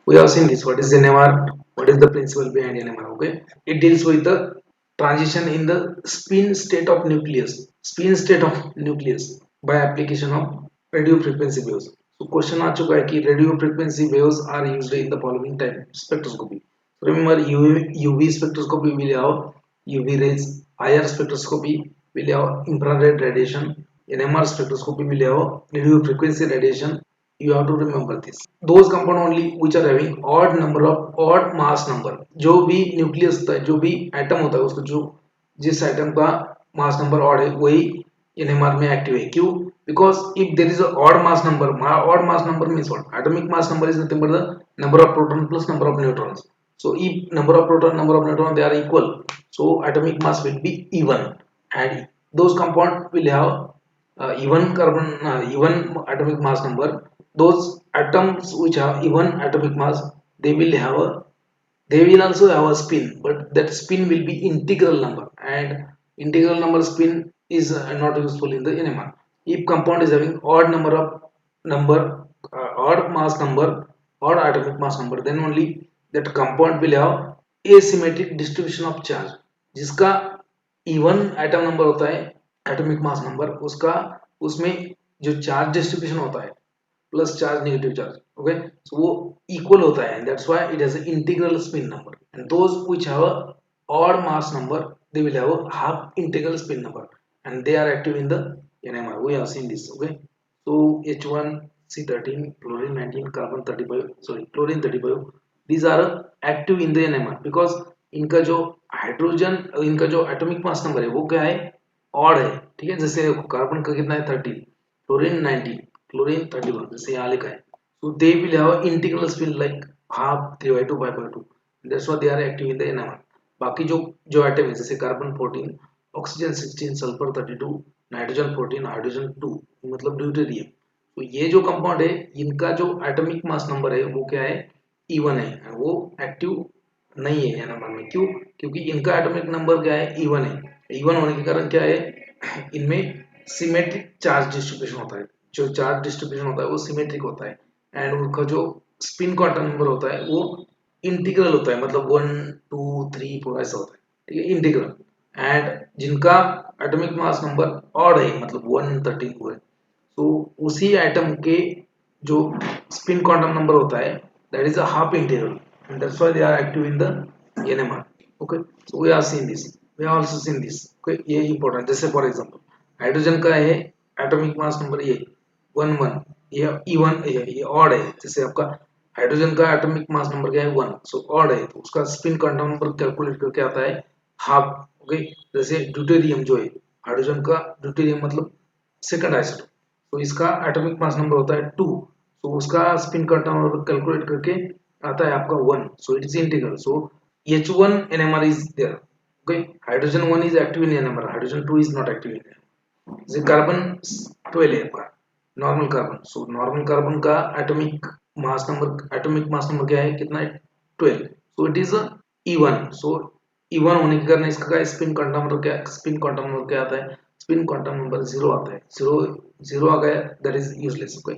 We have seen this. What is NMR? What is the principle behind NMR? Okay, it deals with the transition in the spin state of nucleus. Spin state of nucleus by application of radio frequency waves. So question आ चुका है कि radio frequency waves are used in the following type spectroscopy. So remember UV spectroscopy will have UV rays, IR spectroscopy will have infrared radiation, NMR spectroscopy will have radio frequency radiation. You have to remember this. Those compound only which are having odd mass number, जो भी nucleus होता है, जो भी atom होता है, उसको जो जिस एटम का मास नंबर ऑड है वही एनएमआर में एक्टिव है. क्यों? Because if there is odd mass number means what? Atomic mass number is nothing but the number of proton plus number of neutrons. So if number of proton, number of neutron, they are equal, so atomic mass will be even, and those compound will have even atomic mass number. Those atoms which have even atomic mass, they will have a they will also have a spin, but that spin will be integral number, and integral number spin is not useful in the NMR. If compound is having number odd mass number, odd atomic mass number, then only that compound will have asymmetric distribution of charge. जिसका even atom number होता है, atomic mass number, उसका उसमें जो charge distribution होता है plus charge negative charge, okay, so वो equal होता है, and that's why it has a integral spin number. And those which have a odd mass number, they will have a half integral spin number, and they are active in the NMR. We have seen this. Okay, so H1 C13 chlorine 19 carbon 35, sorry chlorine 35, these are active in the NMR because इनका जो hydrogen, इनका जो atomic mass number है वो क्या है? Odd है. ठीक है, जैसे कार्बन का कितना है? 13, क्लोरीन 19, क्लोरीन 31, जैसे यहाँ लिखा है. So they will have integral spin like half 3/2 5/2. That's why they are active in the NMR. बाकी जो जो एटम है जैसे carbon 14, oxygen 16, sulphur 32, nitrogen 14, hydrogen 2, मतलब ड्यूटेरियम. तो ये जो कंपाउंड है इनका जो एटॉमिक मास नंबर है वो क्या है? इवन है, वो एक्टिव नहीं है एनएमआर में. क्यों? क्योंकि इनका एटॉमिक नंबर क्या है? इवन है. इवन होने के कारण क्या है? इनमें सिमेट्रिक चार्ज डिस्ट्रीब्यूशन होता है. जो चार्ज डिस्ट्रीब्यूशन होता है वो सिमेट्रिक होता है, एंड उनका जो स्पिन क्वांटम नंबर होता है वो इंटीग्रल होता है, मतलब 1 2 3 4 ऐसा होता है. ठीक है, इंटीग्रल. एंड जिनका एटॉमिक मास नंबर ऑड है, मतलब 1 13 को है, तो उसी एटम के जो स्पिन क्वांटम नंबर होता है that is a half integral, and that's why they are active in the NMR. Okay, so we have seen this, we have also seen this. Okay, ये important. जैसे for example hydrogen का है atomic mass number ये 1 1, ये even ये odd है. जैसे आपका हाइड्रोजन का एटॉमिक मास नंबर क्या है? 1, सो ऑड है, तो उसका स्पिन क्वांटम नंबर कैलकुलेट करके आता है हाफ. ओके, जैसे ड्यूटेरियम जो है, हाइड्रोजन का ड्यूटेरियम मतलब सेकंड आइसोटोप, तो इसका एटॉमिक मास नंबर होता है 2, तो उसका स्पिन क्वांटम नंबर कैलकुलेट करके आता है आपका 1, so it is integral. So H1 NMR is there. Okay, hydrogen 1 is active in NMR, hydrogen 2 is not active in NMR. The carbon 12 है आपका normal carbon, so normal carbon का atomic mass number क्या है? कितना है? 12, so it is even. So even होने के कारण इसका स्पिन क्वांटम नंबर क्या, स्पिन क्वांटम नंबर क्या आता है? स्पिन क्वांटम नंबर 0 आता है. 0 आ गया, that is useless. Okay,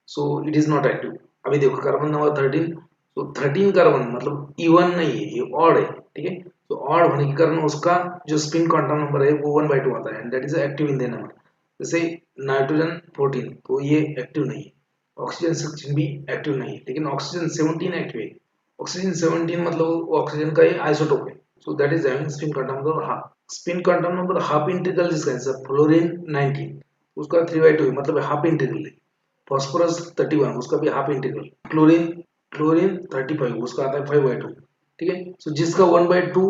so it is not active. अभी देखो कार्बन नंबर 13, तो 13 कार्बन मतलब इवन नहीं है, ये ऑड है. ठीक है, तो ऑड होने के कारण उसका जो स्पिन क्वांटम नंबर है वो 1/2 आता है, and that is active in the number. जैसे नाइट्रोजन 14, तो ये एक्टिव नहीं है. ऑक्सीजन 16 भी एक्टिव नहीं है, लेकिन ऑक्सीजन 17 एक्टिव है. ऑक्सीजन 17 मतलब ऑक्सीजन का ये आइसोटोप है, सो that is having spin quantum number half. Spin quantum number half integral जिसका है फ्लोरीन 19, उसका 3/2 है, मतलब हाफ इंटीग्रल है. फॉस्फोरस 31, उसका भी हाफ इंटीग्रल. क्लोरीन क्लोरीन 35, उसका आता है 5/2. ठीक है, सो जिसका 1/2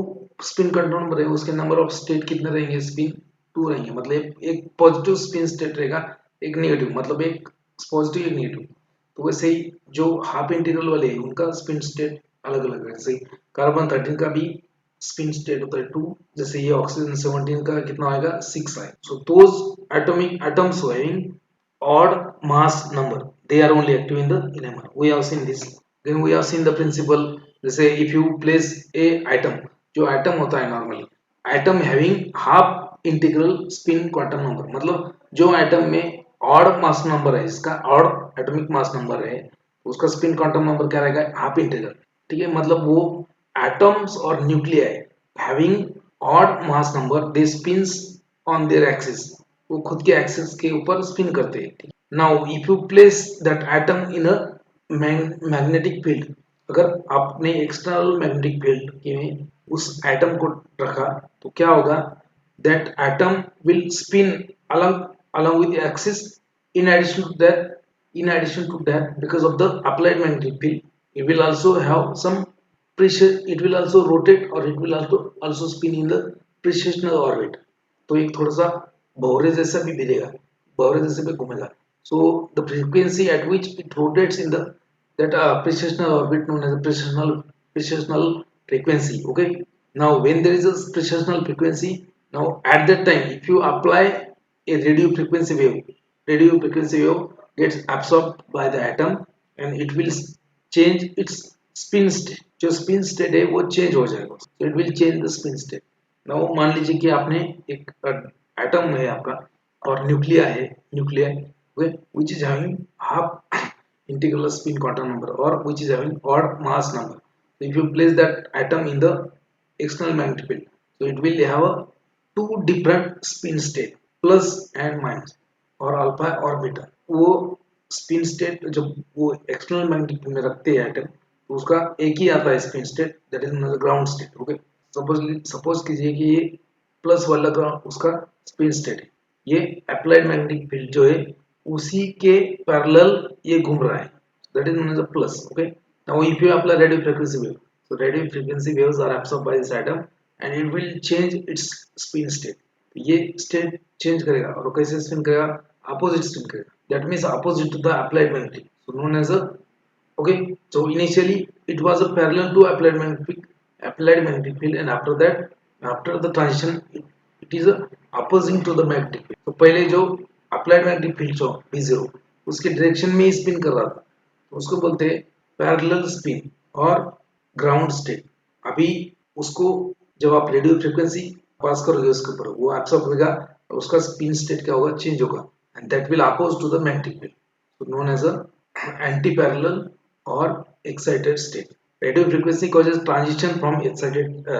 स्पिन क्वांटम नंबर है उसके नंबर ऑफ स्टेट कितने रहेंगे? स्पिन 2 रहेंगे. मतलब एक पॉजिटिव स्पिन स्टेट रहेगा, एक नेगेटिव, मतलब एक पॉजिटिव एक नेगेटिव. तो वैसे ही जो हाफ इंटीग्रल वाले हैं उनका स्पिन स्टेट अलग अलग है. जैसे कार्बन 13 का भी स्पिन स्टेट होता है 2, जैसे ये ऑक्सीजन 17 का कितना आएगा? 6 आएगा. So those atomic atoms having odd mass number, they are only active in the NMR. We have seen this. Then we have seen the principle. जैसे if you place a atom, जो atom होता है normally, atom having half integral spin quantum number, मतलब जो atom में odd mass number है, इसका odd atomic mass number है, उसका स्पिन क्वांटम नंबर क्या रहेगा, हाफ इंटीग्रल। ठीक है, मतलब वो एटम्स और nuclei having odd mass number they spins on their axis, वो खुद के एक्सिस के ऊपर स्पिन करते हैं। Now if you place that atom in a magnetic field, अगर आपने एक्सटर्नल मैग्नेटिक फील्ड में उस एटम को रखा तो क्या होगा, that atom will spin along with the axis. In addition to that because of the applied magnetic field, it will also have some pressure, it will also rotate or it will also spin in the precessional orbit, तो एक थोड़ा सा भौरे जैसा भी मिलेगा, भौरे जैसे भी घूमेगा। So the frequency at which it rotates in the that precessional orbit known as a precessional frequency. Okay, now when there is a precessional frequency, now at that time if you apply a radio frequency wave gets absorbed by the atom and it will change its spin state, जो spin state है वो change हो जाएगा, so it will change the spin state. now मान लीजिए कि आपने एक एटम है आपका और Nucleya which is having half integral spin quantum number or which is having odd mass number. So if you place that atom in the external magnetic field, so it will have a two different spin state, plus and minus और alpha और beta. वो spin state जब वो external magnetic field में रखते हैं atom, तो उसका एक ही आता है spin state, that is ground state. Okay, suppose कीजिए कि ये प्लस वाला ग्राउंड उसका स्पिन स्टेट है, ये अप्लाइड मैग्नेटिक फील्ड जो है उसी के पैरेलल ये घूम रहा है, that is known as a plus. Okay, now if you apply radio frequency wave, so radio frequency waves are absorbed by this atom and it will change its spin state. ये state change करेगा और कैसे spin करेगा, opposite spin करेगा, that means opposite to the applied magnetic, so known as a okay, so initially it was a parallel to applied magnetic field and after the transition it is a opposing to the magnetic field. तो पहले जो applied magnetic field जो B0 उसके direction में ही spin कर रहा था, तो उसको बोलते हैं पैरेलल स्पिन और ग्राउंड स्टेट। अभी उसको जब आप रेडियो फ्रीक्वेंसी पास करोगे उसके ऊपर वो एब्सॉर्ब होगा और उसका स्पिन स्टेट क्या होगा, चेंज होगा, and that will oppose to the magnetic field, so known as a anti parallel or excited state. Radio frequency causes transition from excited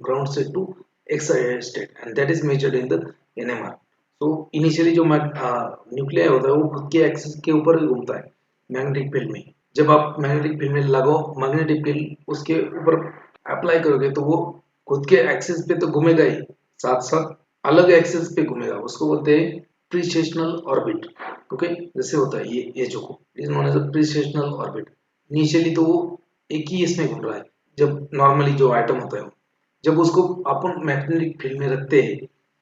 ground state to excited state and that is measured in the NMR. So initially जो nuclei होता है वो खुद के axis के ऊपर ही घूमता है मैग्नेटिक फील्ड में। जब आप मैग्नेटिक फील्ड में लगाओ मैग्नेटिक फील्ड उसके ऊपर अप्लाई करोगे तो वो खुद के एक्सिस पे तो घूमेगा ही, साथ साथ अलग एक्सिस पे घूमेगा, उसको बोलते हैं प्रीसेशनल ऑर्बिट। ओके, जैसे होता है ये जो is known as a precessional orbit. Initially तो वो एक ही इसमें घूम रहा है, जब नॉर्मली जो आइटम होता है जब उसको अपन मैग्नेटिक फील्ड में रखते हैं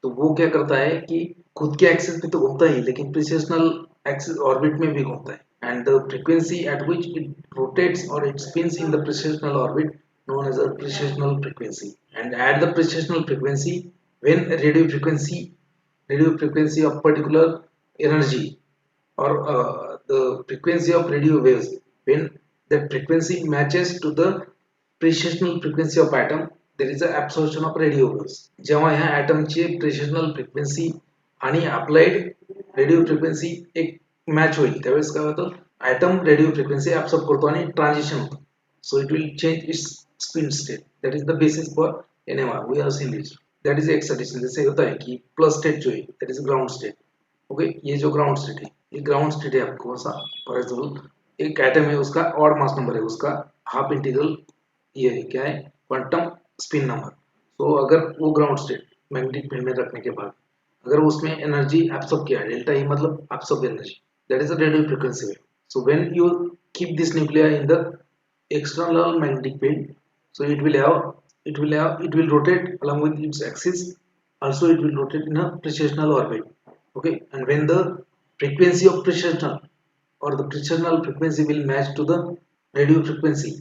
तो वो क्या करता है कि खुद के एक्सिस पे तो घूमता ही लेकिन प्रीसेशनल एक्सिस ऑर्बिट में भी घूमता है and the frequency at which it rotates और it spins in the precessional orbit known as a precessional frequency. And at the precessional frequency, when radio frequency of particular energy or the frequency of radio waves, when that frequency matches to the precessional frequency of atom, there is a absorption of radio waves. जेव्हा ह्या ॲटमची प्रेशनल frequency आणि applied radio frequency एक match होईल त्यावेळेस काय होतं, atom radio frequency absorb करतो आणि ट्रान्झिशन होतं, so it will change its spin state. That is the basis for NMR. We have seen this. That is excitation. जैसे होता है कि प्लस स्टेट जो है that is ground state. Okay, ये जो ग्राउंड स्टेट है ये ग्राउंड स्टेट है आपको सा फॉर एग्जाम्पल एक एटम है उसका ऑड मास नंबर है, उसका हाफ इंटीग्रल ये है क्या है, क्वांटम स्पिन नंबर। तो अगर वो ग्राउंड स्टेट मैग्नेटिक फील्ड में रखने के बाद अगर उसमें एनर्जी एब्सॉर्ब किया, डेल्टा ई मतलब absorb energy, that is the radio frequency wave. So when you keep this nuclear in the external magnetic field, so it will rotate along with its axis, also it will rotate in a precessional orbit. Okay, and when the frequency of precessional or the precessional frequency will match to the radio frequency,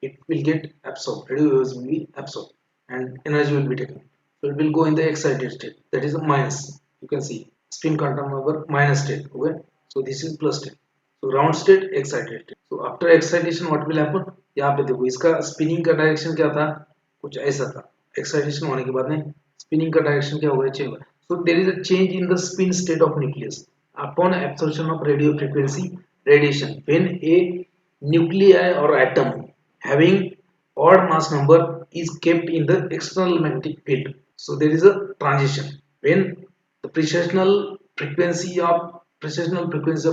it will get absorbed, radio waves will be absorbed and energy will be taken, so it will go in the excited state, that is a minus. You can see spin quantum number minus state. Okay, so this is plus state. So ground state, excited state. So after excitation what will happen, यहाँ पे देखो इसका spinning का direction क्या था, कुछ ऐसा था, एक्साइटेशन होने के बाद में स्पिनिंग का डायरेक्शन क्या होगा, change. So there is a change in the spin state of nucleus upon absorption of radio frequency radiation when a nuclei or atom having odd mass number is kept in the external magnetic field. So there is a transition when the precessional frequency of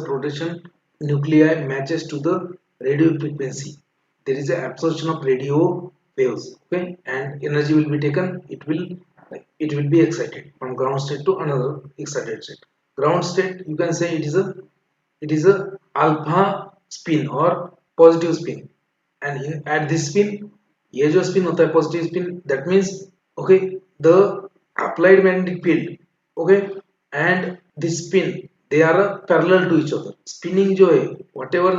rotation nuclei matches to the radio frequency. There is an absorption of radio waves, okay, and energy will be taken. It will be excited from ground state to another excited state. Ground state, you can say it is a alpha spin or positive spin, and at this spin, ये जो spin होता है positive spin, that means okay, the applied magnetic field, okay, and this spin, they are parallel to each other. Spinning जो है, whatever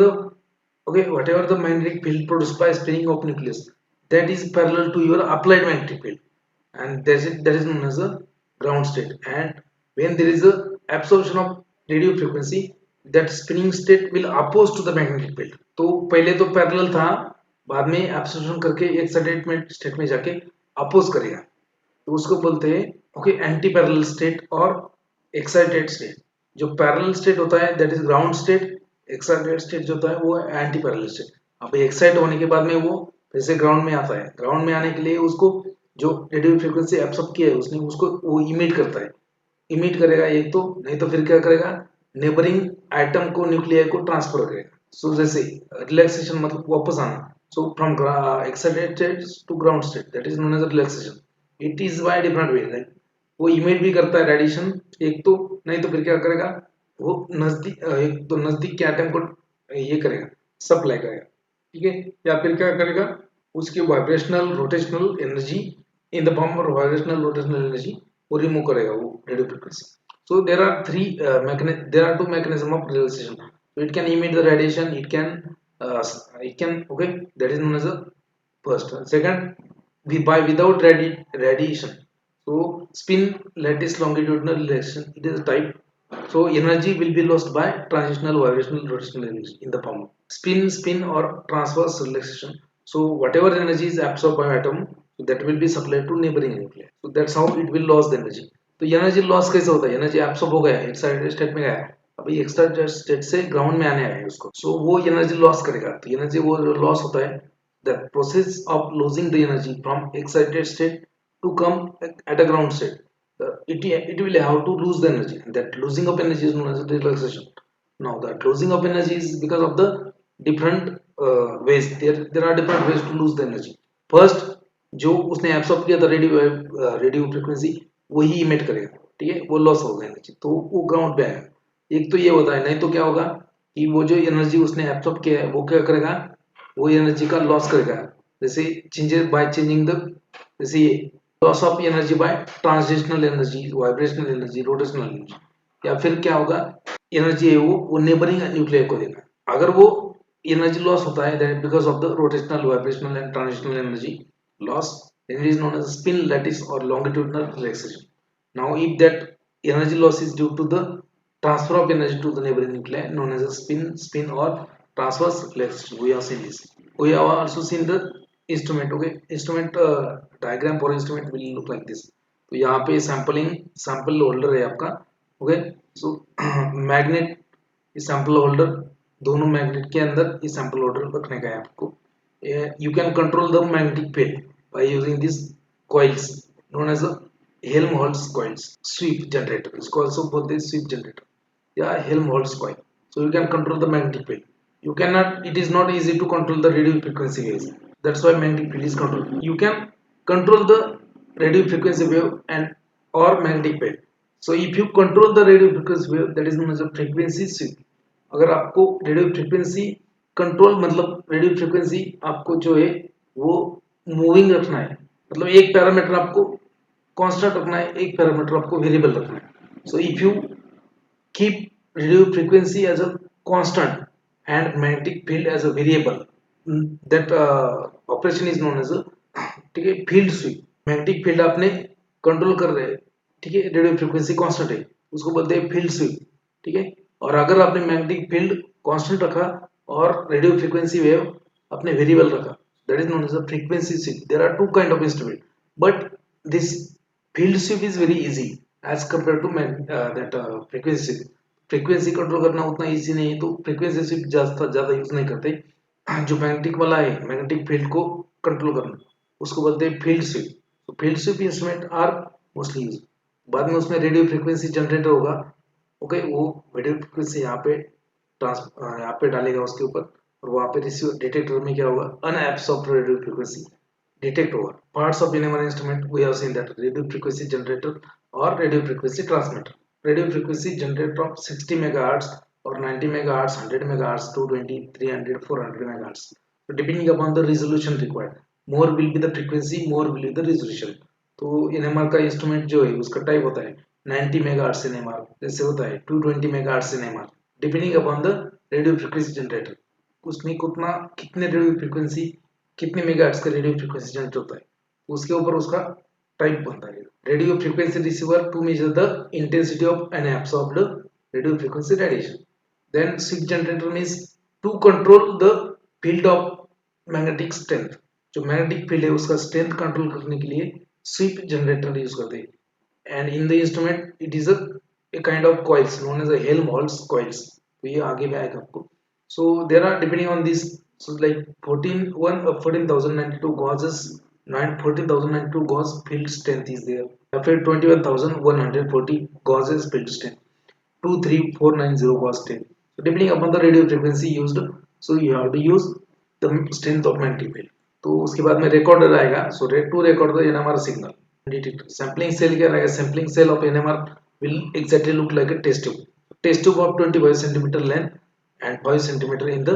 the magnetic field produced by spinning of nucleus, that is parallel to your applied magnetic field, and that is known as a ground state. And when there is a absorption of radio frequency, that spinning state will oppose to the magnetic field. तो पहले तो parallel था, बाद में absorption करके excited state में जाके oppose करेगा, तो उसको बोलते हैं ओके एंटी पैरेलल स्टेट और एक्साइटेड स्टेट. जो पैरेलल स्टेट होता है that is ground state, excited state जो होता है वो एंटी पैरेलल स्टेट. अब एक्साइट होने के बाद में वो फिर से ग्राउंड में आता है. ग्राउंड में आने के लिए उसको जो रेडियो फ्रीक्वेंसी एब्सॉर्ब किया है उसने, उसको वो इमिट करता है. इमिट करेगा एक तो, नहीं तो फिर क्या करेगा, नेबरिंग आइटम को, न्यूक्लियर को ट्रांसफर करेगा. सो जैसे रिलैक्सेशन मतलब वापस आना. So from excited state to ground state, that is known as relaxation. It is by different way. Like वो इमिट भी करता है रेडिएशन एक तो, नहीं तो फिर क्या करेगा, वो नजदीक एक तो नजदीक के आइटम को ये करेगा, सप्लाई करेगा, ठीक है. या फिर क्या करेगा, उसकी vibrational rotational energy in the form of vibrational rotational energy वो रिमूव करेगा वो radio frequency. So there are two mechanism of relaxation. So it can emit the radiation. It can okay. That is known as a first. Second, without radiation. So spin lattice longitudinal relaxation. It is a type. So energy will be lost by transitional vibrational rotational energy in the form of spin or transverse relaxation. So whatever energy is absorbed by atom, so that will be supplied to neighboring nuclei. So that's how it will lose the energy. तो energy loss कैसे होता है, energy absorb हो गया, excited state में गया, अभी excited state से ग्राउंड में आने आया उसको, सो वो एनर्जी लॉस करेगा. तो एनर्जी वो लॉस होता है, the process of losing the energy from excited state to come at a ground state. it will have to lose the energy. That losing of energy is known as relaxation. Now that losing of energy is because of the different ways. There are different ways to lose the energy. First, जो उसने absorb किया था radio frequency, वही emit करेगा, ठीक है, वो loss होगा एनर्जी, तो वो ग्राउंड पे आएगा. एक तो ये होता है, नहीं तो क्या होगा कि वो जो एनर्जी उसने एब्सॉर्ब किया है वो क्या करेगा, वो एनर्जी का लॉस करेगा. जैसे चेंजेस बाय चेंजिंग द, जैसे ये loss of energy by transitional energy, vibrational energy, rotational energy. या फिर क्या होगा, एनर्जी है वो नेबरिंग न्यूक्लियर को देगा. अगर वो एनर्जी लॉस होता है that because of the rotational, vibrational and transitional energy loss, then it is known as spin lattice or longitudinal relaxation. Now if that energy loss is due to the transfer of energy to the neighboring nuclei, known as a spin or transverse relaxation. We have seen this. We have also seen the instrument. Okay, instrument diagram for instrument will look like this. तो यहाँ पे sample holder है आपका. Okay, so magnet इस sample holder, दोनों magnet के अंदर इस sample holder रखने का है आपको. You can control the magnetic field by using these coils known as a Helmholtz coils. Sweep generator, it's also called the sweep generator. Yeah, Helmholtz coil. So you can control the magnetic field. You cannot, it is not easy to control the radio frequency waves. That's why magnetic field is controlled. You can control the radio frequency wave and or magnetic field. So if you control the radio frequency wave, that is known as a frequency sweep. अगर आपको radio frequency control, मतलब radio frequency आपको जो है वो moving रखना है, मतलब एक पैरामीटर आपको कांस्टेंट रखना है, एक पैरामीटर आपको वेरिएबल रखना है. So if you keep radio frequency as a constant and magnetic field as a variable, that operation is known as a, ठीक है, फील्ड स्वीप. मैग्नेटिक फील्ड आपने कंट्रोल कर रहे हैं, ठीक है, रेडियो फ्रीक्वेंसी कांस्टेंट है, उसको बोलते हैं फील्ड स्वीप, ठीक है. और अगर आपने मैग्नेटिक फील्ड कांस्टेंट रखा और रेडियो फ्रीक्वेंसी वेव अपने वेरिएबल रखा, that is known as a frequency sweep. There are two kind of instrument, but this field sweep is very easy as compared to that frequency sweep. Frequency control करना उतना easy नहीं है, तो frequency SVEEP ज्यादा use नहीं करते. जो magnetic वाला है मैग्नेटिक फील्ड को कंट्रोल करना, उसको बोलते हैं फील्ड स्वीप। तो field sweep instrument are mostly use. बाद में उसमें रेडियो फ्रिक्वेंसी जनरेटर होगा। ओके, वो रेडियो फ्रिक्वेंसी यहाँ पे डालेगा उसके ऊपर, और वहाँ पे रिसीवर डिटेक्टर में क्या होगा, अनएब्सॉर्ब्ड रेडियो फ्रिक्वेंसी डिटेक्ट होगा। Parts of NMR instrument we have seen that radio frequency generator और radio frequency transmitter. Radio frequency generator of 60 megahertz or 90 megahertz, 100 megahertz, 220, 300, 400 megahertz. So depending upon the resolution required, more will be the frequency, more will be the resolution. तो NMR का instrument जो है उसका type होता है 90 megahertz NMR, जैसे होता है 220 megahertz NMR, depending upon the radio frequency generator. उसमें कितना कितने रेडियो फ्रिक्वेंसी कितने मेगाहर्ट्ज का रेडियो फ्रिक्वेंसी जनरेट होता है, उसके ऊपर उसका टाइप बनता है। Radio frequency receiver to measure the intensity of an absorbed radio frequency radiation. Then switch generator means to control the field of magnetic strength। जो मैग्नेटिक फील्ड है उसका स्ट्रेंथ कंट्रोल करने के लिए स्वीप जनरेटर यूज करते हैं। And in the instrument it is a kind of coils known as a Helmholtz coils। तो ये आगे में आएगा आपको। So there are depending on this, so like 14,092 gauges, 14,092 gauge field strength is there, या फिर 21,140 gauges field strength, 23490 gauge strength। So depending upon the radio frequency used, so you have to use the strength of magnetic field। तो उसके बाद में recorder आएगा। So to record the NMR signal detector. Sampling cell क्या रहेगा, sampling cell of NMR will exactly look like a test tube। Test tube of 25 centimeter length and 5 centimeter in the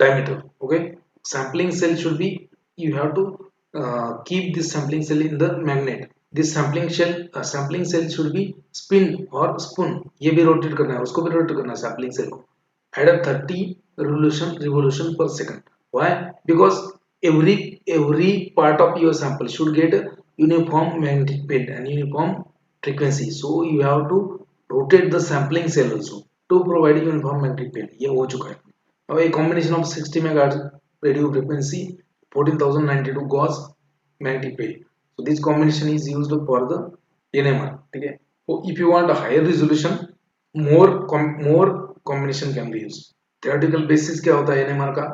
diameter। Okay, sampling cell should be, you have to keep this sampling cell in the magnet। this sampling cell should be spin or spoon, ये भी rotate करना है, उसको भी rotate करना है sampling cell को at a 30 revolution per second। why? Because every part of your sample should get a uniform magnetic field and uniform frequency, so you have to rotate the sampling cell also to provide uniform magnetic field। ये हो चुका है। अब a combination of 60 megahertz radio frequency, 14,092 gauge magnetic field, so this combination is used for the NMR। ठीक है। so if you want a higher resolution, more combination can be used। theoretical basis क्या होता है NMR का?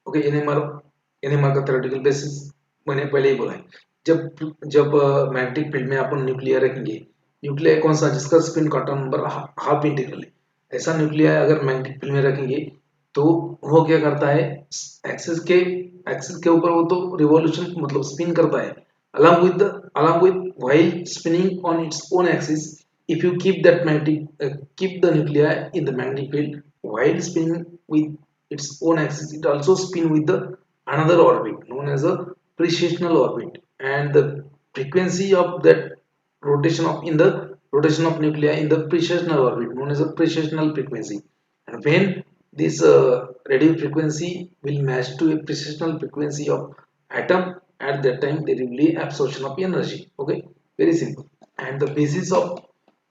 Okay, NMR का theoretical basis मैंने पहले ही बोला है। जब जब मैग्नेटिक फील्ड में अपन न्यूक्लियर रखेंगे, न्यूक्लियर कौन सा, जिसका spin quantum number half integral है, ऐसा न्यूक्लियर अगर मैग्नेटिक फील्ड में रखेंगे तो वो क्या करता है, एक्सिस के ऊपर वो तो रिवॉल्यूशन मतलब स्पिन करता है, along with while spinning on its own axis। if you keep the nuclei in the magnetic field while spinning with its own axis, it also spin with the another orbit known as a precessional orbit, and the frequency of that rotation of nuclei in the precessional orbit known as a precessional frequency। and when this radio frequency will match to a precessional frequency of atom, at that time there will be absorption of energy। okay, very simple। and the basis of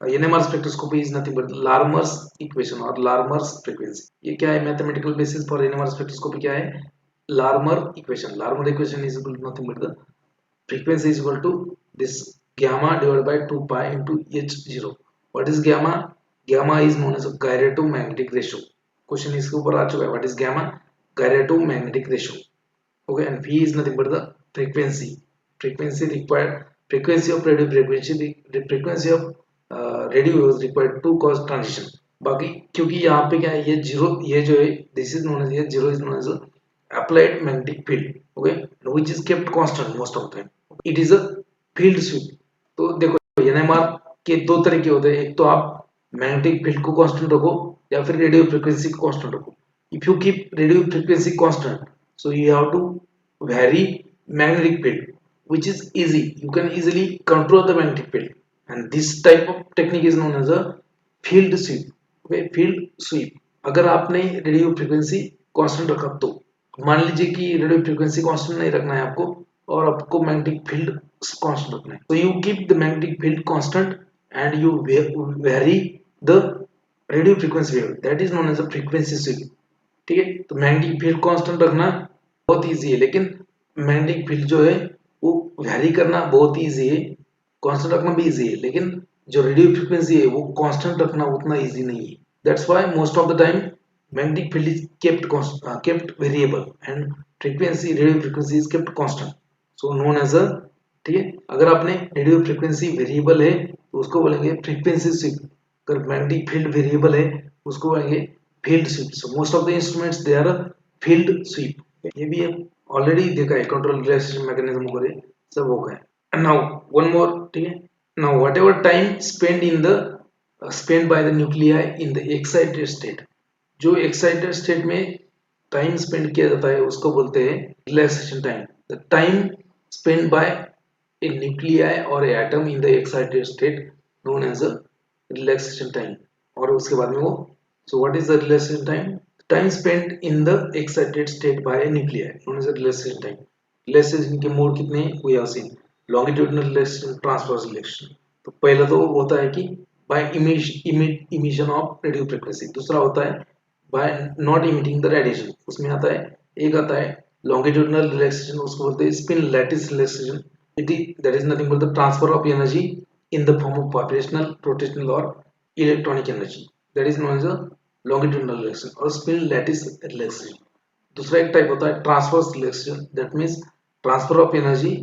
NMR spectroscopy is nothing but Larmor's equation or Larmor's frequency। ये क्या है, mathematical basis for NMR spectroscopy क्या है, Larmor equation. Larmor equation is equal to nothing but the frequency is equal to this gamma divided by 2 pi into h0। what is gamma? Gamma is known as a gyrative magnetic ratio। Question इसके ऊपर आ चुका है, what is gamma? Gyrative magnetic ratio। okay, and V is nothing but the frequency required, frequency of radio frequency, the frequency of radio is required to cause transition। बाकी क्योंकि यहाँ पे क्या है, ये जीरो, ये जो है दिस इज नोन एज, ये zero is known as applied magnetic field। okay, which is kept constant most of the time। it is a field sweep। तो देखो NMR के दो तरीके होते हैं, एक तो आप मैग्नेटिक फील्ड को कांस्टेंट रखो या फिर रेडियो फ्रीक्वेंसी को कांस्टेंट रखो। If you keep radio frequency constant, so you have to vary magnetic field, which is easy, you can easily control the magnetic field, and this type of technique is known as a field sweep। okay, field sweep। अगर आपने radio frequency constant रखा तो मान लीजिए कि radio frequency constant नहीं रखना है आपको और आपको मैग्नेटिक फील्ड कांस्टेंट रखना है, तो you keep the magnetic field constant and you vary the radio frequency wave, that is known as a frequency sweep. ठीक है, तो मैग्नेटिक फील्ड कांस्टेंट रखना बहुत इजी है, लेकिन मैग्नेटिक फील्ड जो है वो वेरी करना बहुत इजी है, कांस्टेंट रखना भी इजी है, लेकिन जो रेडियो फ्रीक्वेंसी है वो कांस्टेंट रखना उतना इजी नहीं है। That's why most of the time magnetic field is kept variable and frequency radio frequency is kept constant, so known as a, ठीक है, अगर आपने रेडियो फ्रीक्वेंसी वेरिएबल है तो उसको बोलेंगे फ्रीक्वेंसी स्वीप, अगर मैग्नेटिक फील्ड वेरिएबल है उसको बोलेंगे field sweep. So most of the instruments they are field sweep. ये भी ऑलरेडी देखा है, कंट्रोल रिलैक्सेशन मैकेनिज्म वगैरह सब हो गए. नाउ वन मोर, ठीक है. Now whatever time spend in the spend by the nuclei in the excited state, जो एक्साइटेड स्टेट में टाइम स्पेंड किया जाता है उसको बोलते हैं relaxation time. The time spend by a nuclei और a atom in the excited state known as a relaxation time. और उसके बाद में वो, so what is the relaxation time? Time spent in the excited state by a nuclei known as a relaxation time. Relaxation के mode कितने हैं we have seen. Longitudinal relaxation, transverse relaxation. तो पहला तो होता है कि by emission of radio frequency. दूसरा होता है by not emitting the radiation. उसमें आता है, एक आता है longitudinal relaxation, उसको बोलते हैं spin lattice relaxation. That is nothing but the transfer of energy in the form of vibrational, rotational or electronic energy. That is known as a longitudinal relaxation और spin lattice relaxation. दूसरा एक type होता है transverse relaxation, that means transfer of energy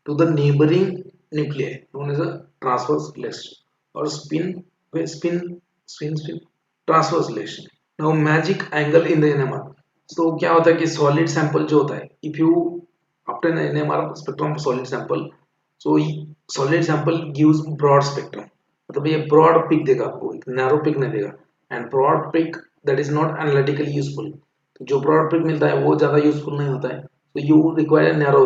to the neighbouring nuclei known as a transverse relaxation. और spin spin spin spin transverse relaxation. Now magic angle in the NMR. तो क्या होता है कि सॉलिड सैंपल जो होता है, if you obtain an NMR spectrum of solid sample, so solid sample gives broad spectrum, मतलब ये ब्रॉड पिक देगा आपको, एक नैरो पिक नहीं देगा. And broad peak that is not analytically useful. तो जो ब्रॉड पिक मिलता है वो ज्यादा यूजफुल नहीं होता है. तो यू रिक्वायर नैरो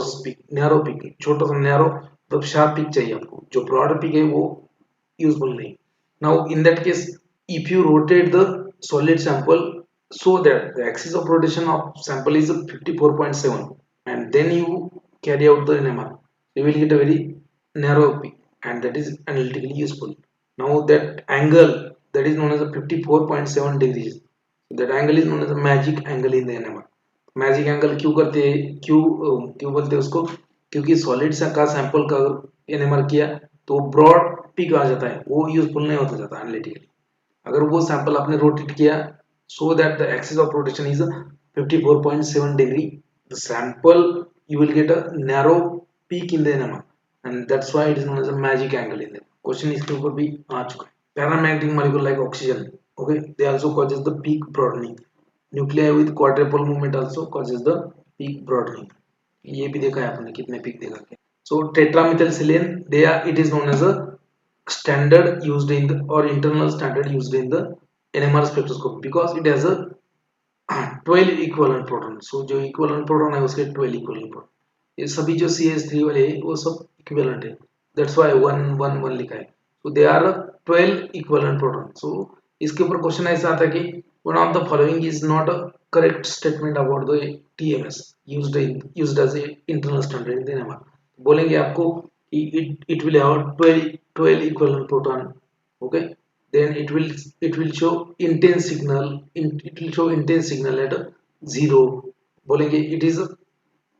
पिक, छोटा सा नैरो मतलब शार्प पिक चाहिए आपको. जो ब्रॉड पिक है वो यूजफुल नहीं. Now in that case if you rotate the solid sample so that the axis of rotation of sample is 54.7 and then you carry out the NMR, you will get a very narrow peak and that is analytically useful. Now that angle that is known as a 54.7 degrees, that angle is known as a magic angle in the NMR. Magic angle क्यों करते हैं, क्यों बोलते हैं उसको, क्योंकि solid का sample का एनएमआर किया तो ब्रॉड पिक आ जाता है, वो यूजफुल नहीं होता जाता एनालिटिकली. अगर वो सैंपल आपने रोटेट किया so that the axis of rotation is 54.7 degree, the sample you will get a narrow peak in the NMR and that's why it is known as a magic angle in the question. इसके ऊपर भी आ चुका है. Paramagnetic molecule like oxygen, okay, they also causes the peak broadening. Nuclei with quadrupole movement also causes the peak broadening. ये भी देखा है आपने कितने पीक देखा क्या. So tetramethylsilane, they are, it is known as a standard used in the or internal standard used in the NMR spectroscope because it has a 12 equivalent proton. So जो equivalent proton है उसके 12 equivalent proton. ये सभी जो CH3 वाले हैं वो सब equivalent है. That's why 1 1 1 लिखा है. So they are 12 equivalent proton. So इसके ऊपर क्वेश्चन ऐसा आता है कि one of the following is not a correct statement about the TMS used as a internal standard in the NMR. बोलेंगे आपको कि it will have 12 equivalent proton. Okay. Then it will show intense signal, it will show intense signal at 0. बोलेंगे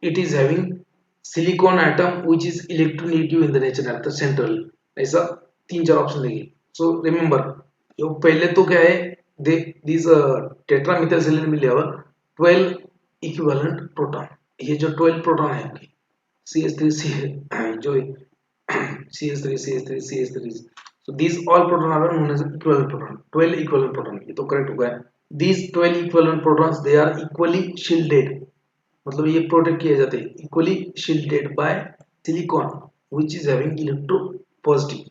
it is having silicon atom which is electronegative in the nature at the central. ऐसा 3 4 option देंगे. So remember जो पहले तो क्या है, these tetramethyl मिले हुआ 12 equivalent proton. ये जो 12 proton है आपकी CH3 जो CH3 so these all proton are known as equivalent proton. 12 equivalent proton, ये तो करेक्ट होगा. These 12 equivalent protons they are equally shielded, मतलब ये प्रोटेक्ट किए जाते हैं equally shielded by silicon which is having electropositive.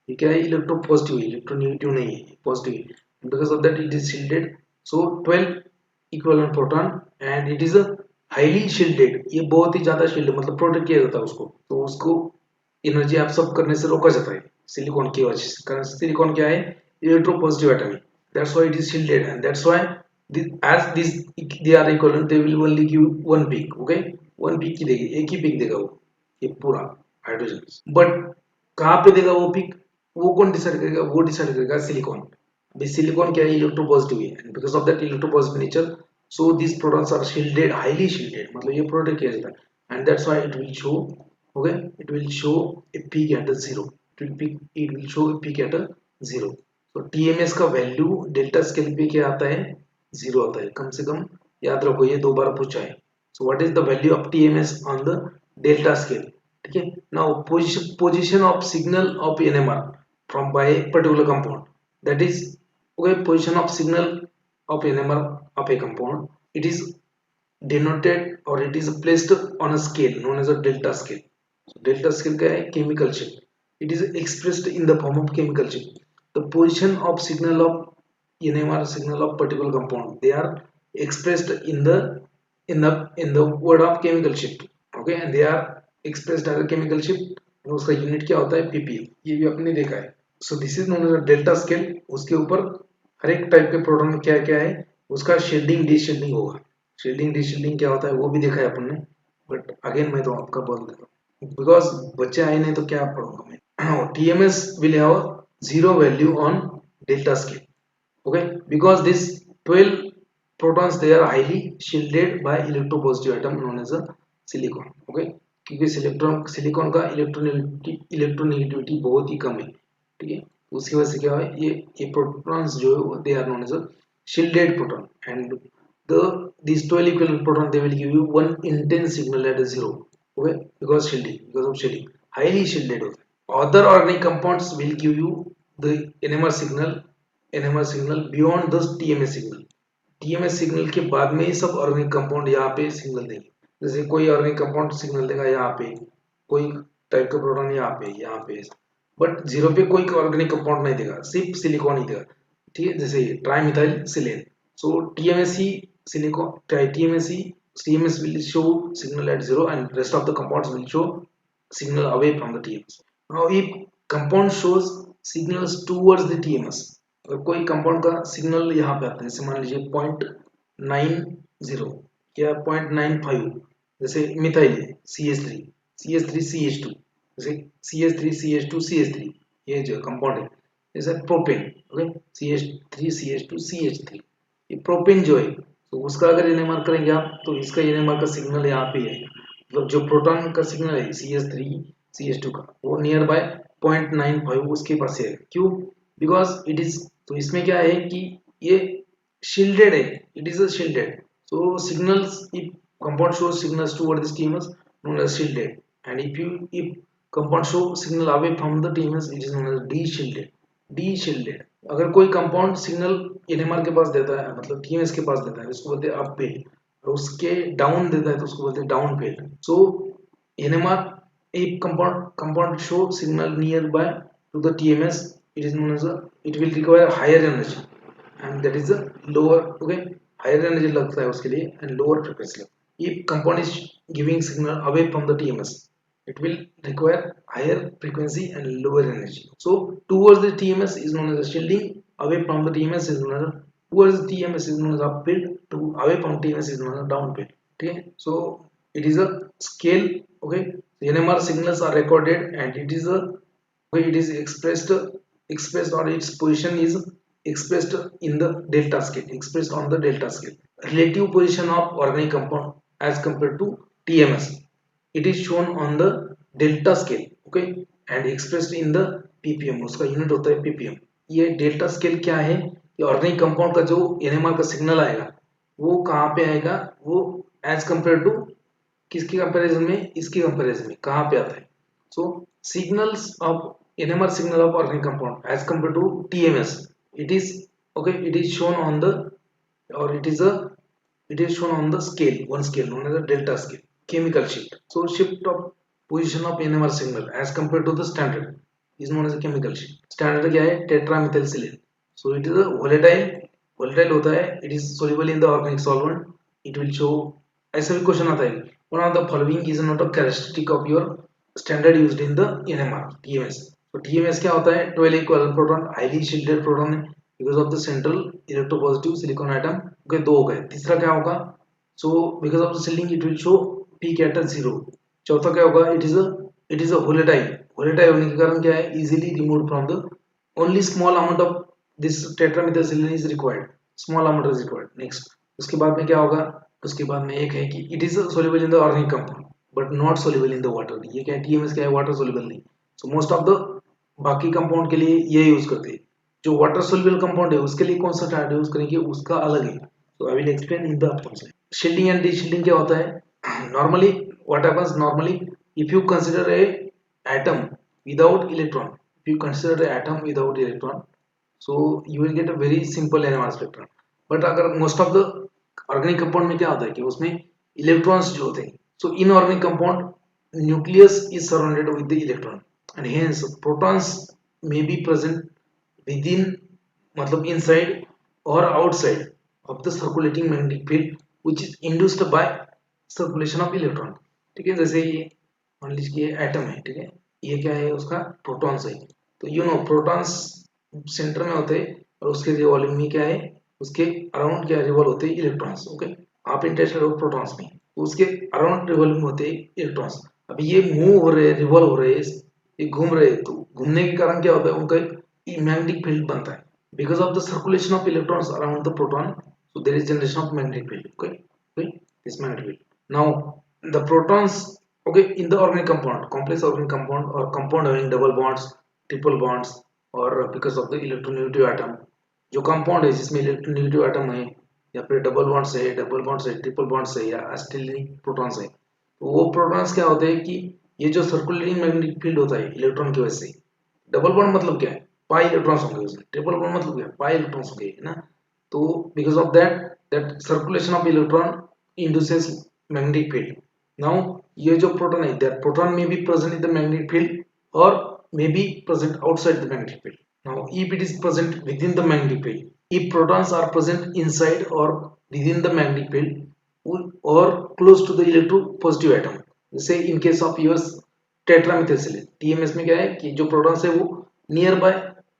ये क्या है, electropositive, electronegative नहीं है, positive. Because of that it is shielded. So 12 equivalent proton and it is a highly shielded. ये बहुत ही ज्यादा shielded मतलब प्रोटेक्ट किया जाता है उसको, तो उसको एनर्जी एब्सॉर्ब करने से रोका जाता है सिलिकॉन की वजह से. कारण सिलिकॉन क्या है, इलेक्ट्रोपॉजिटिव एटम है. That's why it is shielded and that's why as these they are equivalent they will only give one peak. Okay, one peak ही देगी, एक ही peak देगा वो, ये पूरा हाइड्रोजन. बट कहाँ पे देगा वो peak, वो कौन डिसाइड करेगा, वो डिसाइड करेगा सिलिकॉन. अभी सिलिकॉन क्या है, इलेक्ट्रोपॉजिटिव है and because of that electropositive nature so these protons are shielded, highly shielded, मतलब ये प्रोटेक्ट किया जाता है and that's why it will show, okay, it will show a peak at a 0. It will show a peak at a 0. So TMS का value delta scale पे क्या आता है, जीरो आता है, कम से कम याद रखो, ये 2 बार पूछा है। So what is the value of TMS on the delta scale? ठीक है, now position of signal of NMR from by particular compound, that is okay, position of signal of NMR of a compound, it is denoted or it is placed on a scale known as a delta scale. So delta scale क्या है? Chemical shift. It is expressed in the form of chemical shift. The position of signal of NMR signal of particular compound, they are expressed in the word of chemical shift. Okay, and they are expressed as a chemical shift. और उसका unit क्या होता है? ppm. ये भी आपने देखा है. So this is known as a delta scale. उसके ऊपर हर एक टाइप के प्रोटॉन में क्या क्या है, उसका शेडिंग डिशेडिंग होगा. शेडिंग डिशेडिंग क्या होता है वो भी देखा है अपन ने, बट अगेन मैं तो आपका बोल देता हूँ बिकॉज बच्चे आए नहीं तो क्या पढ़ूंगा मैं. TMS will have zero value on delta scale. Okay, because these 12 protons they are highly shielded by electropositive atom known as a silicon. Okay, क्योंकि सिलिकॉन का इलेक्ट्रोनेगेटिविटी बहुत ही कम है. ठीक है, उसकी वजह से क्या है, ये प्रोटॉन्स जो है they are known as a shielded proton, and these 12 equivalent proton they will give you one intense signal at a zero. Okay, because of shielding highly shielded होता है. Other organic compounds will give you the NMR signal beyond the TMS signal. TMS signal के बाद में ही सब organic compound यहाँ पे signal देंगे. जैसे कोई ऑर्गेनिक कंपाउंड सिग्नल देगा यहाँ पे, कोई टाइप का प्रोटॉन यहाँ पे, बट जीरो पे कोई ऑर्गेनिक कंपाउंड नहीं देगा, सिर्फ सिलिकॉन ही देगा. ठीक है, जैसे trimethyl silane. So TMS silicon TMS will show signal at zero and rest of the compounds will show signal away from the TMS. Now if compound shows signals towards the TMS, अगर कोई compound का signal यहाँ पे आता है, जैसे मान लीजिए 0.90 या 0.95, जैसे मिथाइल CH3CH2, जैसे CH3CH2CH3, ये जो कंपाउंड है, जैसे प्रोपेन. ओके, CH3CH2CH3, ये प्रोपेन जो है, तो उसका अगर NMR करेंगे आप तो इसका NMR का सिग्नल यहाँ पे है, मतलब जो प्रोटॉन का सिग्नल है CH3CH2 का, वो नियर बाय 0.95 उसके पास है. क्यों? बिकॉज इट इज, तो इसमें क्या है कि ये shielded है, it is a shielded. So signals, if compound shows signals toward this TMS known as shielded, and if compound show signal away from the TMS it is known as de-shielded. अगर कोई compound signal NMR के पास देता है, मतलब TMS के पास देता है, उसको बोलते हैं अप फील्ड, और उसके डाउन देता है तो उसको बोलते हैं down field. So NMR, if compound show signal nearby to the TMS, it is known as it will require higher energy, and that is a lower. Okay, higher energy लगता है उसके लिए and lower frequency. If compound is giving signal away from the TMS, it will require higher frequency and lower energy. So towards the TMS is known as a shielding, away from the TMS is known as towards the TMS is known as upfield, to away from TMS is known as downfield. Okay, so it is a scale. Okay, the NMR signals are recorded and it is a, okay, it is expressed or its position is expressed in the delta scale, expressed on the delta scale. Relative position of organic compound as compared to TMS, it is shown on the delta scale. Okay, and expressed in the ppm, उसका unit होता है ppm. ये delta scale क्या है? ये organic compound का जो NMR का सिग्नल आएगा वो कहाँ पे आएगा, वो एज कंपेयर टू किसके कंपैरिजन में, इसके कंपैरिजन में कहाँ पे आता है. So signals of NMR signal of organic compound as compared to TMS, it is, okay, it is shown on the, or it is shown on the scale, one scale known as a delta scale, chemical shift. So shift of position of NMR signal as compared to the standard is known as a chemical shift. Standard क्या है? टेट्रामिथाइलसिलेन. So it is a volatile होता है, it is soluble in the organic solvent, it will show. ऐसा भी question आता है, one of the following is not a characteristic of your standard used in the NMR TMS. तो TMS क्या होता है? 12 equivalent proton, highly shielded proton है because of the central electropositive silicon atom. Okay, दो हो गए. तीसरा क्या होगा? So because of the shielding it will show peak at a zero. चौथा क्या होगा? It is a volatile होने के कारण क्या है? Easily removed from the, only small amount of this tetramethylsilane is required, small amount is required. Next, उसके बाद में क्या होगा? उसके बाद में एक है कि it is soluble in the organic compound but not soluble in the water. ये क्या है? TMS क्या है? वाटर soluble नहीं. So most of the बाकी कंपाउंड के लिए ये यूज करते हैं. जो वाटर सोल्यूबल कंपाउंड है उसके लिए कौन सा स्टैंडर्ड यूज करेंगे, उसका अलग है. So I will explain in the upcoming slide. Shielding and de-shielding क्या होता है? Normally, what happens normally if you consider a atom without electron, if you consider an atom without electron, so you will get a very simple NMR spectrum. But अगर most of the organic compound में क्या होता है कि उसमें electrons जो होते हैं, so inorganic compound nucleus is surrounded with the electron and hence protons may be present within मतलब inside or outside of the circulating magnetic field which is induced by circulation of electron. ठीक है, जैसे ये मान लीजिए atom है, ठीक है, ये क्या है उसका प्रोटॉन्स है, तो यू नो प्रोटॉन्स सेंटर में होते हैं और उसके रिवॉल्विंग में क्या है, उसके अराउंड क्या रिवॉल्व होते हैं इलेक्ट्रॉन्स. ओके, आप इंटरेस्टेड हो प्रोटॉन्स में, तो उसके अराउंड रिवॉल्विंग होते हैं इलेक्ट्रॉन्स. अभी ये मूव हो रहे हैं, रिवॉल्व हो रहे हैं, ये घूम रहे हैं, तो घूमने के कारण क्या होता है, उनका एक मैग्नेटिक फील्ड बनता है. Because of the circulation of electrons around the proton, so there is generation of magnetic field. Okay, okay, this magnetic field. Now the protons, okay, in the organic compound, complex organic compound or compound having double bonds, triple bonds, or because of the electronegative atom, जो compound है जिसमें electronegative atom है या फिर double bonds है, triple bonds है या अस्टिलिंग protons है, तो वो प्रोटॉन्स क्या होते हैं कि ये जो सर्कुलेटिंग मैग्नेटिक फील्ड होता है इलेक्ट्रॉन की वजह से, डबल बॉन्ड मतलब क्या है, पाई इलेक्ट्रॉन्स होंगे उसमें, ट्रिपल बॉन्ड मतलब क्या है, पाई इलेक्ट्रॉन्स होंगे ना. तो because of that that circulation of electron induces magnetic field. Now ये जो प्रोटॉन है, दैट प्रोटॉन में be present in the magnetic field और may be present outside the magnetic field. Now, if it is present within the magnetic field, if protons are present inside or within the magnetic field or close to the electropositive atom, जैसे in case of yours टेट्रामेथिलसिलिन TMS में क्या है कि जो protons है वो near by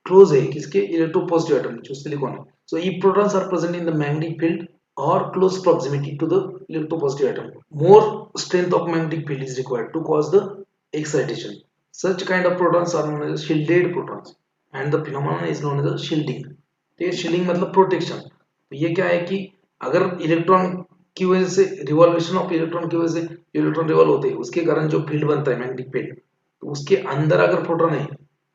close है किसके, इलेक्ट्रोपॉजिटिव एटम जो सिलिकॉन है. So if protons are present in the magnetic field or close proximity to the electropositive atom, more strength of magnetic field is required to cause the excitation. Such kind of protons are known as shielded protons and the phenomenon is known as shielding. तो ये shielding मतलब protection. तो ये क्या है कि अगर electron की वजह से, रिवॉल्यूशन ऑफ इलेक्ट्रॉन की वजह से इलेक्ट्रॉन रिवॉल्व होते हैं, उसके कारण जो फील्ड बनता है मैग्नेटिक फील्ड, तो उसके अंदर अगर प्रोटॉन है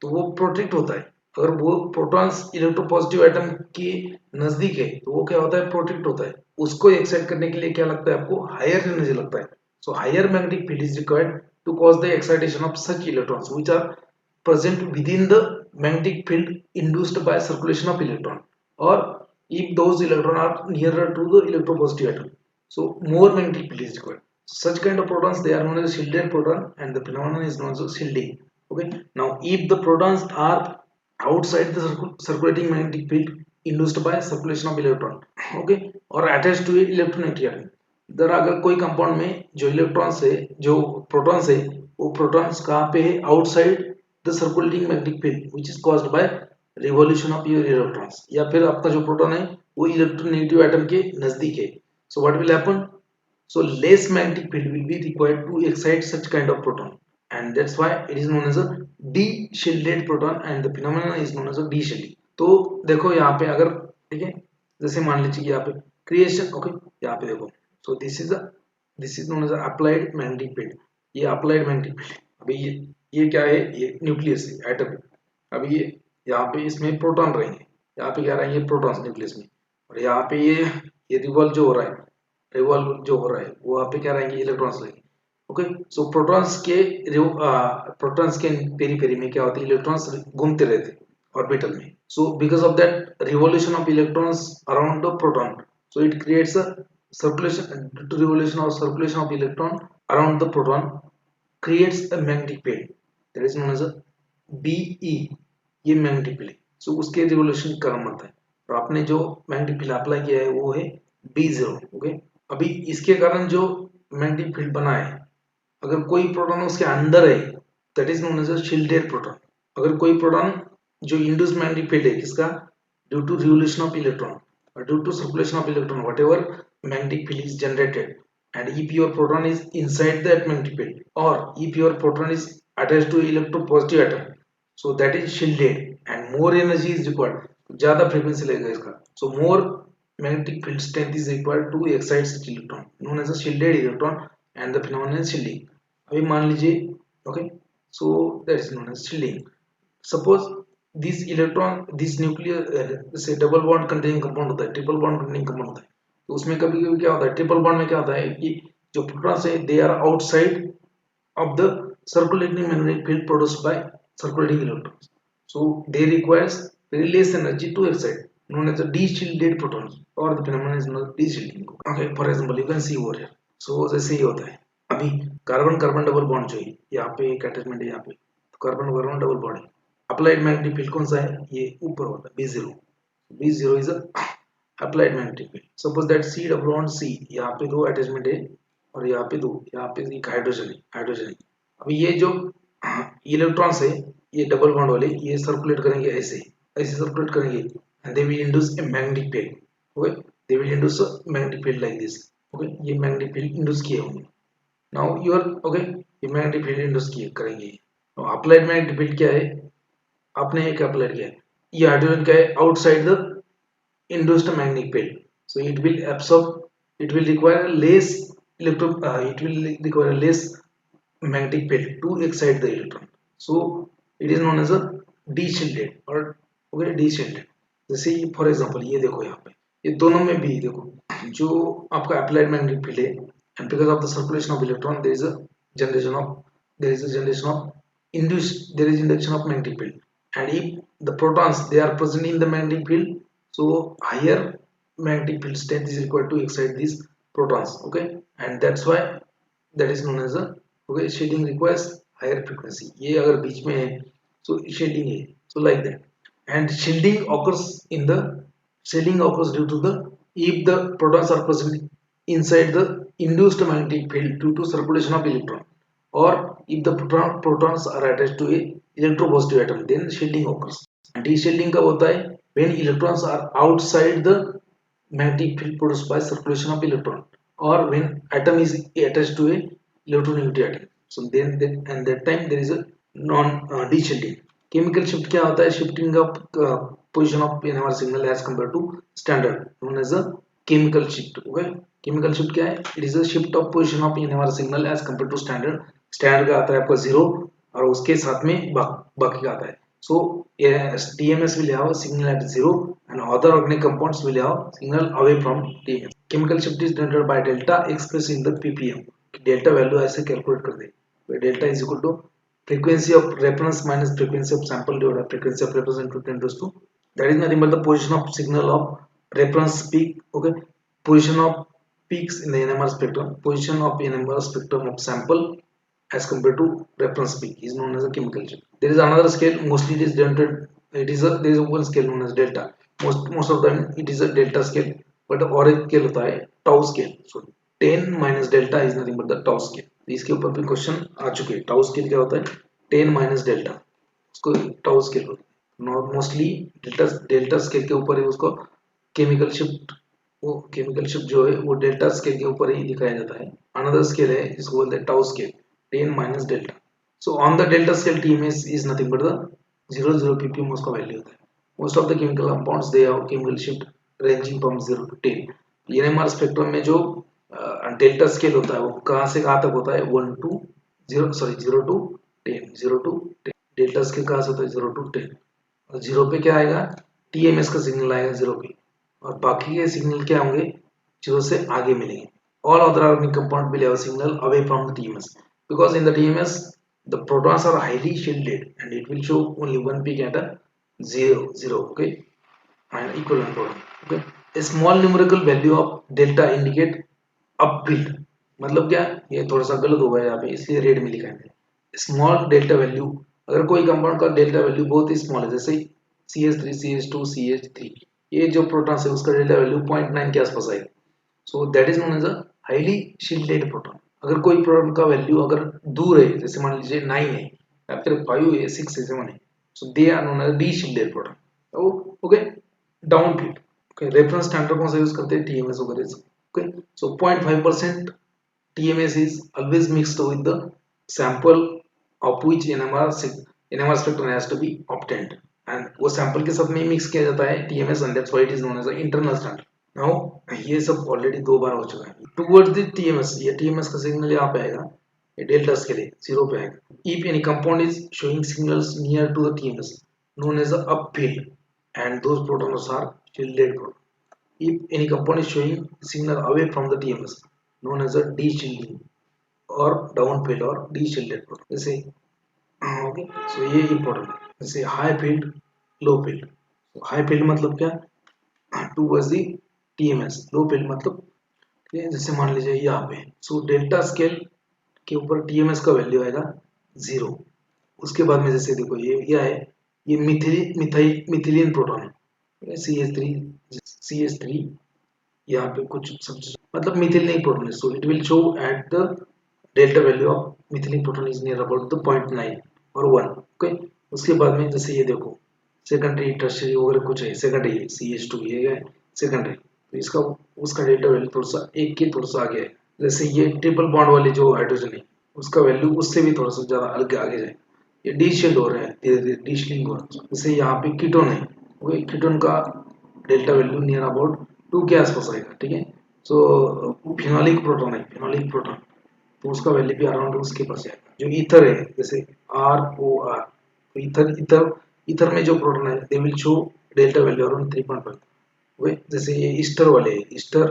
तो वो प्रोटेक्ट होता है. अगर वो प्रोटॉन्स इलेक्ट्रोपॉजिटिव एटम के नजदीक है तो वो क्या होता है, प्रोटेक्ट होता है. उसको एक्साइट करने के लिए क्या लगता है आपको, हायर एनर्जी लगता है. So higher magnetic field is required to cause the excitation of such electrons which are present within the magnetic field induced by circulation of electron or if those electrons are nearer to the electropositive atom, so more magnetic field is required. Such kind of protons they are known as shielded proton and the phenomenon is known as shielding. Okay, now if the protons are outside the circulating magnetic field induced by circulation of electron, okay, or attached to a electronegative atom, इधर अगर कोई compound में जो electrons है, जो protons है, वो protons कहाँ पे है, outside the circulating magnetic field which is caused by revolution of your electrons, या फिर आपका जो प्रोटॉन है वो इलेक्ट्रोनेगेटिव एटम के नजदीक है. So what will happen, so less magnetic field will be required to excite such kind of proton and that's why it is known as a de-shielded proton and the phenomenon is known as a de-shielding. तो देखो यहाँ पे अगर, ठीक है, जैसे मान लीजिए यहाँ पे क्रिएशन, ओके, यहाँ पे देखो, so this is known as a applied magnetic field. ये applied magnetic field. अभी ये क्या है, ये न्यूक्लियस है, एटम है. अभी ये यहाँ पे इसमें प्रोटॉन रहेंगे, यहाँ पे क्या रहेंगे, प्रोटॉन्स न्यूक्लियस में, और यहाँ पे ये रिवॉल्व जो हो रहा है, रिवॉल्व जो हो रहा है वो यहाँ पे क्या रहेंगे, इलेक्ट्रॉन्स रहेंगे. ओके, सो प्रोटॉन्स के पेरी में क्या होती है, इलेक्ट्रॉन्स घूमते रहते ऑर्बिटल में. So because of that revolution of electrons around the proton, so it creates a circulation, due to revolution or circulation of electron around the proton creates a magnetic field that is known as a BE. ये magnetic field, सो उसके revolution का कारण बनता है. और आपने जो magnetic field apply किया है वो है B0. ओके, अभी इसके कारण जो मैग्नेटिक फील्ड बना है, अगर कोई प्रोटॉन उसके अंदर है that is known as a shielded proton. अगर कोई प्रोटॉन जो इंड्यूस मैग्नेटिक फील्ड है किसका, due to revolution of electron or due to circulation of electron, whatever magnetic field is generated, and if your proton is inside that magnetic field or if your proton is attached to electropositive atom, so that is shielded and more energy is required, ज्यादा frequency लगेगा इसका, so more magnetic field strength is required to excite such electron known as a shielded electron and the phenomenon is shielding. अभी मान लीजिए, okay, so that is known as shielding. Suppose this electron, this nuclear, say double bond containing compound होता है, triple bond containing compound होता है, तो उसमें कभी कभी क्या होता है, ट्रिपल बॉन्ड में क्या होता है कि जो प्रोटॉन्स है they are outside of the circulating magnetic field produced by circulating electrons. So they requires very less energy to excite, known as the de-shielded protons, or the phenomenon is known as de-shielding. Okay, for example, you can see over here. So जैसे ये होता है, अभी carbon carbon double bond जो है यहाँ पे एक अटैचमेंट है, यहाँ पे तो कार्बन कार्बन डबल बॉन्ड है, अप्लाइड मैग्नेटिक फील्ड कौन सा है, ये ऊपर होता है B0. B0 is a applied magnetic field. Suppose that C double bond C, यहाँ पे दो अटैचमेंट है और यहाँ पे दो, यहाँ पे एक हाइड्रोजन है. अभी ये जो इलेक्ट्रॉन्स है ये डबल बॉन्ड वाले ये सर्कुलेट करेंगे, ऐसे सर्कुलेट करेंगे, and they will induce a magnetic field. Okay, they will induce a magnetic field like this. Okay, ये मैग्नेटिक फील्ड इंड्यूस किए होंगे. नाउ यूर ओके, ये मैग्नेटिक फील्ड इंड्यूस किए करेंगे. अप्लाइड मैग्नेटिक फील्ड क्या है, आपने एक अप्लाइड किया है, ये हाइड्रोजन क्या है, outside the induced magnetic field, so it will absorb, it will require less it will require less magnetic field to excite the electron, so it is known as a de-shielded or okay de-shielded. जैसे for example ये देखो यहाँ पे, ये दोनों में भी देखो जो आपका अप्लाइड मैग्नेटिक फील्ड है, and because of the circulation of electron there is a generation of induced, there is induction of magnetic field, and if the protons they are present in the magnetic field, so higher magnetic field strength is required to excite these protons. Okay, and that's why that is known as a okay shielding requires higher frequency. ये अगर बीच में है so shielding है, so like that. And shielding occurs due to the if the protons are present inside the induced magnetic field due to circulation of electron, or if the protons are attached to a electropositive atom, then shielding occurs. And de-shielding कब होता है, when electrons are outside the magnetic field produced by circulation of electron, or when atom is attached to a electronegative atom, so then and that time there is a non de-shielding. Chemical shift क्या होता है, shifting of position of NMR signal as compared to standard, known as a chemical shift. Okay, chemical shift क्या है, it is a shift of position of NMR signal as compared to standard. standard का आता है आपका 0 और उसके साथ में बाकी का आता है. So TMS will have a signal at 0 and other organic compounds will have signal away from TMS. Chemical shift is denoted by delta expressed in the ppm. Delta value ऐसे कैलकुलेट कर दे, delta is equal to frequency of reference minus frequency of sample divided by frequency of reference into 10 to 2. That is nothing but the position of signal of reference peak. Okay, position of peaks in the NMR spectrum, position of NMR spectrum of sample as compared to reference peak is known as a chemical shift. There is another scale, mostly it is denoted, there is one scale known as delta. Most of them it is a delta scale, but और एक scale होता है tau scale. So 10 minus delta is nothing but the tau scale. इसके ऊपर भी question आ चुके हैं. tau scale क्या होता है, 10 minus delta, उसको tau scale होता है. मोस्टली डेल्टा स्केल के ऊपर ही उसको केमिकल शिफ्ट, वो केमिकल शिफ्ट जो है वो डेल्टा स्केल के ऊपर ही दिखाया जाता है. अनदर स्केल है जिसको बोलते हैं tau scale, 10 minus delta. So on the delta scale TMS is nothing but the 0 ppm उसका वैल्यू होता है. Most of the chemical compounds they have chemical shift ranging from 0 to 10. NMR spectrum में जो delta scale होता है वो कहाँ से कहाँ तक होता है, 1 to 0 sorry 0 to 10, 0 to 10. Delta scale कहाँ से होता है, 0 to 10. और 0 पे क्या आएगा, TMS का सिग्नल आएगा 0 पे, और बाकी के सिग्नल क्या होंगे, 0 से आगे मिलेंगे. All other organic compound will have a signal away from the TMS. Because in the TMS the protons are highly shielded and it will show only one peak at a 0. Okay, and equivalent proton. Okay, a small numerical value of delta indicate upfield. मतलब क्या, ये थोड़ा सा गलत होगा यहाँ पे इसलिए रेड में लिखा है. स्मॉल डेल्टा वैल्यू, अगर कोई कंपाउंड का डेल्टा वैल्यू बहुत ही स्मॉल है, जैसे CH3 CH2 CH3, ये जो प्रोटॉन्स है उसका डेल्टा वैल्यू 0.9 के आसपास आएगा. So that is known as a highly shielded proton. अगर कोई प्रोटॉन का वैल्यू अगर दूर है, जैसे मान लीजिए 9 है या फिर 5 है, 6 है, 7 है, so they are known as the shielded proton. Okay, down field. Okay, reference standard कौन सा यूज करते हैं, TMS वगैरह. ओके, so 0.5% TMS is always mixed with the sample of which NMR spectrum has to be obtained, and वो sample के साथ में मिक्स किया जाता है TMS, and that's why it is known as an internal standard. Now ये सब already 2 बार हो चुका है. टुवर्ड्स द TMS, ये TMS का सिग्नल यहाँ पे आएगा, ये डेल्टा के लिए 0 पे आएगा. If any compound is showing signals near to the TMS, known as the upfield, and those protons are shielded proton. if any compound is showing signal away from the TMS, known as a de-shielding or downfield or de-shielded proton. जैसे okay, so ये important है. जैसे high field, low field. So high field मतलब क्या? Towards the TMS. Low field मतलब जैसे मान लीजिए यहाँ पे. So डेल्टा स्केल के ऊपर TMS का वैल्यू आएगा 0. उसके बाद में जैसे देखो ये क्या है, ये मिथिलीन प्रोटॉन है, CH3 यहाँ पे कुछ मतलब मिथिलीन प्रोटॉन है. So it will show at the delta value of methylene proton is near about the 0.9 और 1. ओके, उसके बाद में जैसे ये देखो सेकेंडरी टर्शियरी वगैरह कुछ है, सेकेंडरी CH2 ये है सेकेंडरी, तो इसका उसका डेल्टा वैल्यू थोड़ा सा एक के थोड़ा सा आगे है. जैसे ये ट्रिपल बॉन्ड वाली जो हाइड्रोजन है उसका वैल्यू उससे भी थोड़ा सा ज्यादा आगे आगे जाए. ये डीशेड हो रहा है धीरे धीरे, डीशलिंग हो रहा है. जैसे यहाँ पे कीटोन है, वो कीटोन का डेल्टा वैल्यू नियर अबाउट 2 के आसपास आएगा. ठीक है. सो फिनोलिक प्रोटॉन है, फिनोलिक प्रोटॉन, तो उसका वैल्यू भी अराउंड उसके पास आएगा. जो ईथर है जैसे ROR, तो ईथर ईथर ईथर में जो प्रोटॉन है they will show delta value around 3.5. वे जैसे ये ईस्टर वाले ester,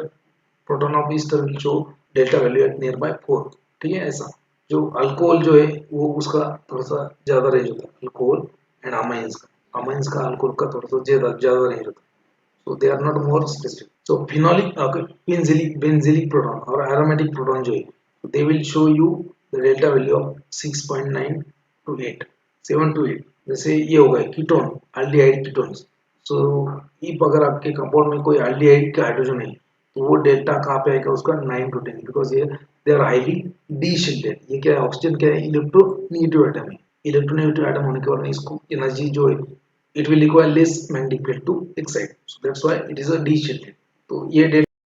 proton of ester will show delta value at near by 4. ठीक है. ऐसा जो अल्कोहल जो है वो उसका थोड़ा सा ज्यादा रेंज होता है, अल्कोहल एंड अमाइंस का अल्कोहल का थोड़ा सा ज्यादा ज्यादा रेंज होता है. So they are not more specific. So phenolic, benzylic proton or aromatic proton जो है, they will show you the delta value of 6.9 to 8, 7 to 8. जैसे ये हो गए ketone, aldehyde ketones. So if अगर आपके कंपाउंड में कोई एल्डिहाइड का हाइड्रोजन है तो वो डेल्टा कहाँ पे आएगा उसका 9 to 10, बिकॉज ये दे आर हाईली डी-शिल्डेड. ये क्या है, ऑक्सीजन क्या है, इलेक्ट्रोनेगेटिव एटम है. इलेक्ट्रोनेगेटिव एटम होने के बाद इसको एनर्जी जो है it will require less magnetic field to excite, so that's why it is a d shielded. तो ये